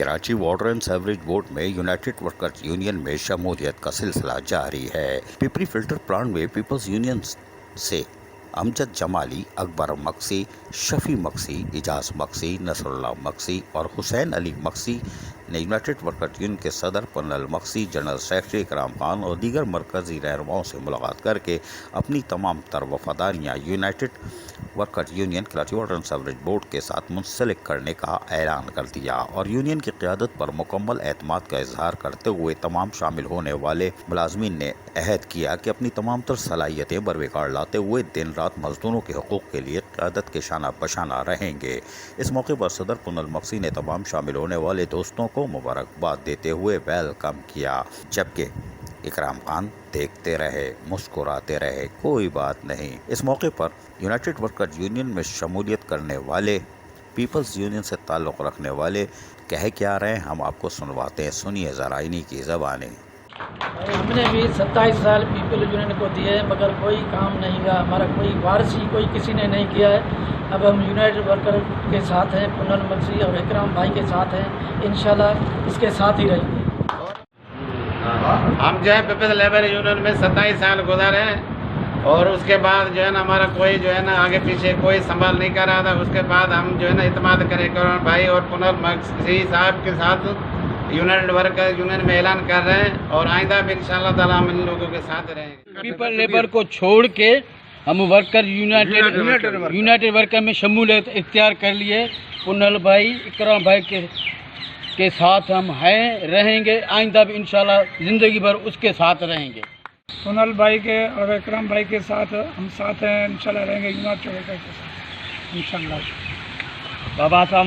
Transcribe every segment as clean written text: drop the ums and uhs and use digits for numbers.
Karachi water and sewerage board میں United workers union میں شمولیت کا سلسلہ جاری ہے۔ پیپری فلٹر پلانٹ میں پیپلز یونین سے امجد جمالی، اکبر مکسی، شفیع مکسی، اجاز مکسی، نصر اللہ مکسی اور حسین علی مکسی نے یونائٹڈ ورکرز یونین کے صدر پنل مکسی، جنرل سیکرٹری اکرام خان اور دیگر مرکزی رہنماؤں سے ملاقات کر کے اپنی تمام تر وفاداریاں united workers union Karachi water and sewerage board کے ساتھ منسلک کرنے کا اعلان کر دیا اور یونین کی قیادت پر مکمل اعتماد کا اظہار کرتے ہوئے تمام شامل ہونے والے ملازمین نے عہد کیا کہ اپنی تمام تر صلاحیتیں بروقار لاتے ہوئے دن رات مزدوروں کے حقوق کے لیے قیادت کے شانہ بشانہ رہیں گے۔ اس موقع پر صدر پنل مکسی نے تمام شامل ہونے والے دوستوں کو مبارکباد دیتے ہوئے ویلکم کیا، جبکہ اکرام خان دیکھتے رہے، مسکراتے رہے، کوئی بات نہیں۔ اس موقع پر یونائٹڈ ورکرز یونین میں شمولیت کرنے والے پیپلز یونین سے تعلق رکھنے والے کہہ کیا رہے ہیں، ہم آپ کو سنواتے ہیں، سنیے ذرا انہی کی زبانیں۔ ہم نے بھی 27 سال پیپل یونین کو دیے ہیں مگر کوئی کام نہیں ہوا، ہمارا کوئی وارثی کوئی کسی نے نہیں کیا ہے۔ اب ہم یونائٹڈ ورکر کے ساتھ ہیں، پنل مکسی اور اکرام بھائی کے ساتھ ہیں، انشاءاللہ اس کے ساتھ ہی رہیں گے۔ ہم جو ہے پیپلز لیبر یونین میں 27 سال گزارے ہیں اور اس کے بعد جو ہے نا ہمارا کوئی جو ہے نا آگے پیچھے کوئی سنبھال نہیں کر رہا تھا۔ اس کے بعد ہم جو ہے نا اعتماد کریں اکرام بھائی اور پنل مکسی صاحب کے ساتھ یونائٹڈ ورکر یونین میں اعلان کر رہے ہیں اور آئندہ بھی انشاءاللہ تعالیٰ ہم ان لوگوں کے ساتھ رہیں گے۔ پیپل لیبر کو چھوڑ کے ہم ورکر یونائٹڈ ورکر میں شمولیت اختیار کر لیے۔ پنل بھائی، اکرام بھائی کے ساتھ ہم ہیں، رہیں گے، آئندہ بھی انشاءاللہ زندگی بھر اس کے ساتھ رہیں گے۔ پنل بھائی کے اور اکرام بھائی کے ساتھ ہم ساتھ ہیں، انشاءاللہ رہیں گے یونائٹڈ ورکر کے ساتھ انشاءاللہ۔ بابا صاحب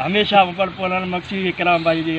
ہمیشہ اوپر پنل مکسی اکرام بھائی جی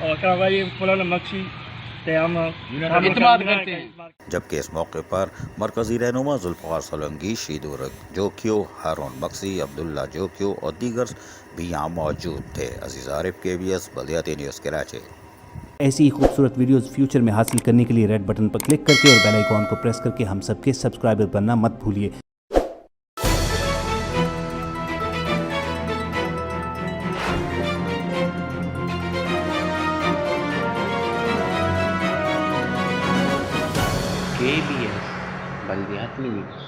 اور اکرام بھائی پنل مکسی سے ہم اعتماد کرتے ہیں۔ جبکہ اس موقع پر مرکزی رہنما ذوالفقار سولنگی، شیدور جوکیو، ہارون مکسی، عبداللہ جوکیو اور دیگر بھی یہاں موجود تھے۔ عزیز عارف، KBS بلدیاتی نیوز کراچی۔ ایسی ہی خوبصورت ویڈیوز فیوچر میں حاصل کرنے کے لیے ریڈ بٹن پر کلک کر کے اور بیل آئیکن کو پریس کر کے ہم سب کے سبسکرائبر بننا مت بھولیے۔ KBS بلدیاتی نیوز۔